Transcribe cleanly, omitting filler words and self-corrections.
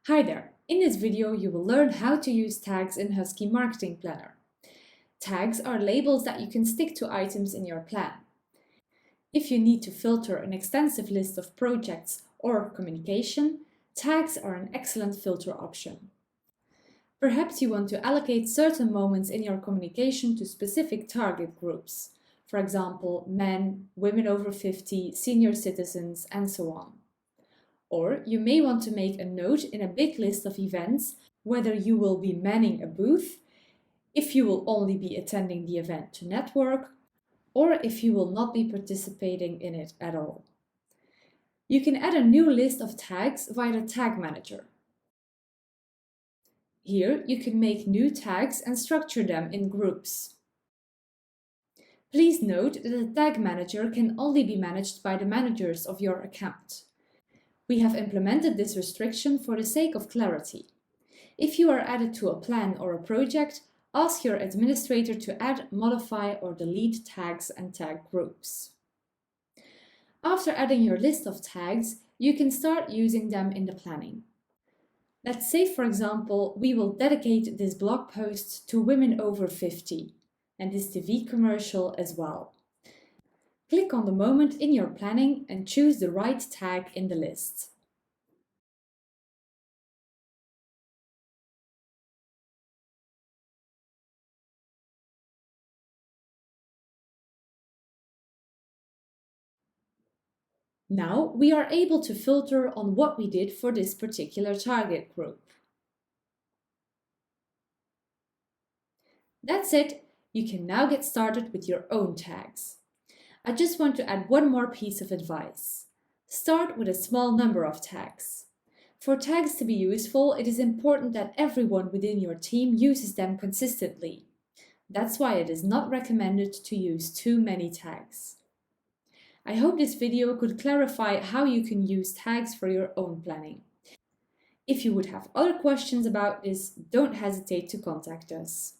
Hi there! In this video you will learn how to use tags in Husky Marketing Planner. Tags are labels that you can stick to items in your plan. If you need to filter an extensive list of projects or communication, tags are an excellent filter option. Perhaps you want to allocate certain moments in your communication to specific target groups, for example, men, women over 50, senior citizens, and so on. Or you may want to make a note in a big list of events whether you will be manning a booth, if you will only be attending the event to network, or if you will not be participating in it at all. You can add a new list of tags via the Tag Manager. Here you can make new tags and structure them in groups. Please note that the Tag Manager can only be managed by the managers of your account. We have implemented this restriction for the sake of clarity. If you are added to a plan or a project, ask your administrator to add, modify, or delete tags and tag groups. After adding your list of tags, you can start using them in the planning. Let's say, for example, we will dedicate this blog post to women over 50 and this TV commercial as well. Click on the moment in your planning and choose the right tag in the list. Now we are able to filter on what we did for this particular target group. That's it. You can now get started with your own tags. I just want to add one more piece of advice. Start with a small number of tags. For tags to be useful, it is important that everyone within your team uses them consistently. That's why it is not recommended to use too many tags. I hope this video could clarify how you can use tags for your own planning. If you would have other questions about this, don't hesitate to contact us.